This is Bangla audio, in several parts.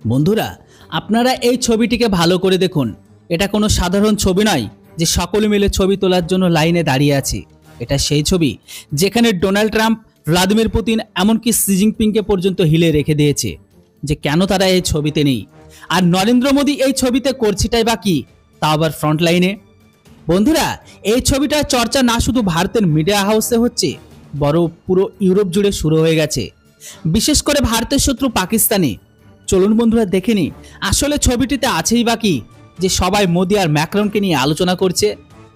বন্ধুরা, আপনারা এই ছবিটিকে ভালো করে দেখুন। এটা কোনো সাধারণ ছবি নয় যে সকলে মিলে ছবি তোলার জন্য লাইনে দাঁড়িয়ে আছে। এটা সেই ছবি যেখানে ডোনাল্ড ট্রাম্প, ভ্লাদিমির পুতিন, এমনকি শি জিনপিংকে পর্যন্ত হিলে রেখে দিয়েছে যে কেন তারা এই ছবিতে নেই। আর নরেন্দ্র মোদী এই ছবিতে করছিটাই বা কি, তা আবার ফ্রন্ট লাইনে। বন্ধুরা, এই ছবিটার চর্চা না শুধু ভারতের মিডিয়া হাউসে হচ্ছে, বরং পুরো ইউরোপ জুড়ে শুরু হয়ে গেছে, বিশেষ করে ভারতের শত্রু পাকিস্তানে। চলুন বন্ধুরা দেখে নিই আসলে ছবিটিতে আছেই বা কি যে সবাই মোদি আর ম্যাক্রনকে নিয়ে আলোচনা করছে।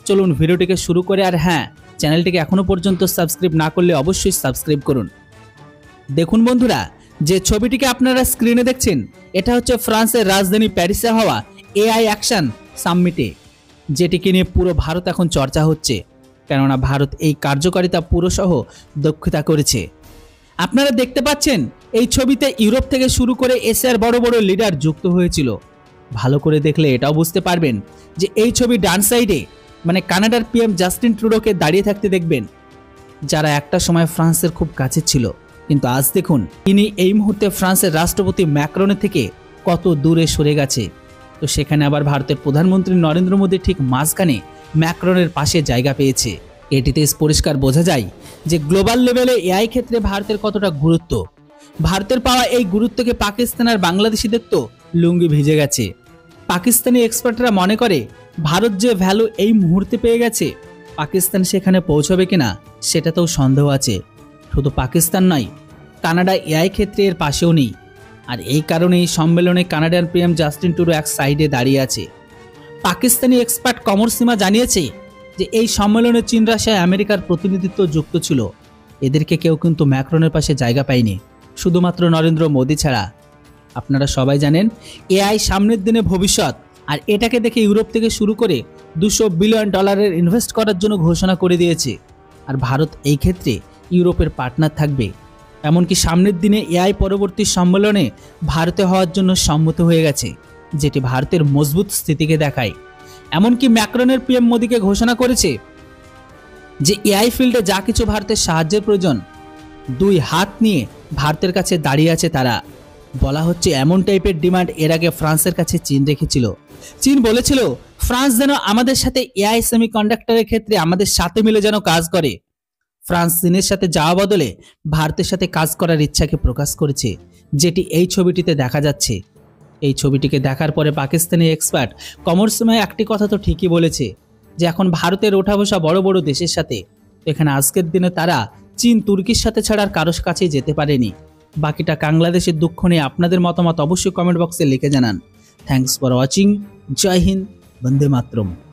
চলুন ভিডিওটিকে শুরু করে, আর হ্যাঁ, চ্যানেলটিকে এখনো পর্যন্ত সাবস্ক্রাইব না করলে অবশ্যই সাবস্ক্রাইব করুন। দেখুন বন্ধুরা, যে ছবিটিকে আপনারা স্ক্রিনে দেখছেন এটা হচ্ছে ফ্রান্সের রাজধানী প্যারিসে হওয়া এআই অ্যাকশন সামিটে, যেটিকে নিয়ে পুরো ভারত এখন চর্চা হচ্ছে, কেননা ভারত এই কার্যকারিতা পুরোসহ দক্ষতা করেছে। আপনারা দেখতে পাচ্ছেন এই ছবিতে ইউরোপ থেকে শুরু করে এশিয়ার বড় বড় লিডার যুক্ত হয়েছিল। ভালো করে দেখলে এটাও বুঝতে পারবেন যে এই ছবি ডান সাইডে মানে কানাডার পিএম জাস্টিন ট্রুডোকে দাঁড়িয়ে থাকতে দেখবেন, যারা একটা সময় ফ্রান্সের খুব কাছে ছিল, কিন্তু আজ দেখুন তিনি এই মুহূর্তে ফ্রান্সের রাষ্ট্রপতি ম্যাক্রনের থেকে কত দূরে সরে গেছে। তো সেখানে আবার ভারতের প্রধানমন্ত্রী নরেন্দ্র মোদী ঠিক মাঝখানে ম্যাক্রনের পাশে জায়গা পেয়েছে। এটিতে পরিষ্কার বোঝা যায় যে গ্লোবাল লেভেলে এআই ক্ষেত্রে ভারতের কতটা গুরুত্ব। ভারতের পাওয়া এই গুরুত্বকে পাকিস্তান আর বাংলাদেশিদের তো লুঙ্গি ভিজে গেছে। পাকিস্তানি এক্সপার্টরা মনে করে ভারত যে ভ্যালু এই মুহূর্তে পেয়ে গেছে, পাকিস্তান সেখানে পৌঁছবে কিনা সেটাতেও সন্দেহ আছে। শুধু পাকিস্তান নয়, কানাডা এআই ক্ষেত্রে এর পাশেও নেই। আর এই কারণেই সম্মেলনে কানাডিয়ান পিএম জাস্টিন ট্রুডো এক সাইডে দাঁড়িয়ে আছে। পাকিস্তানি এক্সপার্ট কমর সীমা জানিয়েছে যে এই সম্মেলনে চীন, রাশিয়া, আমেরিকার প্রতিনিধিত্ব যুক্ত ছিল। এদেরকে কেউ কিন্তু ম্যাক্রনের পাশে জায়গা পায়নি, শুধুমাত্র নরেন্দ্র মোদী ছাড়া। আপনারা সবাই জানেন এআই সামনের দিনে ভবিষ্যৎ, আর এটাকে দেখে ইউরোপ থেকে শুরু করে $200 বিলিয়ন ইনভেস্ট করার জন্য ঘোষণা করে দিয়েছে। আর ভারত এই ক্ষেত্রে ইউরোপের পার্টনার থাকবে। এমনকি সামনের দিনে এআই পরবর্তী সম্মেলনে ভারতে হওয়ার জন্য সম্মত হয়ে গেছে, যেটি ভারতের মজবুত স্থিতিকে দেখায়। এমনকি ম্যাক্রনের পিএম মোদীকে ঘোষণা করেছে যে এআই ফিল্ডে যা কিছু ভারতের সাহায্যের প্রয়োজন, 2 হাত নিয়ে ভারতের কাছে দাঁড়িয়ে আছে তারা। বলা হচ্ছে এমন টাইপের ডিমান্ড এর আগে ফ্রান্সের কাছে চীন রেখেছিল। চীন বলেছিল ফ্রান্স যেন আমাদের সাথে এআই সেমিকন্ডাক্টরের ক্ষেত্রে আমাদের সাথে মিলে যেন কাজ করে। ফ্রান্স চীনের সাথে যাওয়া বদলে ভারতের সাথে কাজ করার ইচ্ছাকে প্রকাশ করেছে, যেটি এই ছবিটিতে দেখা যাচ্ছে। এই ছবিটিকে দেখার পরে পাকিস্তানি এক্সপার্ট কমর সীমায় একটি কথা তো ঠিকই বলেছে যে এখন ভারতের ওঠা বসা বড় বড় দেশের সাথে। এখানে আজকের দিনে তারা চীন, তুর্কির সাথে ছাড়ার কারোর কাছেই যেতে পারেনি। বাকিটা বাংলাদেশের দুঃখ নিয়ে আপনাদের মতামত অবশ্যই কমেন্ট বক্সে লিখে জানান। Thanks for watching. জয় হিন্দ, বন্দে মাতরম।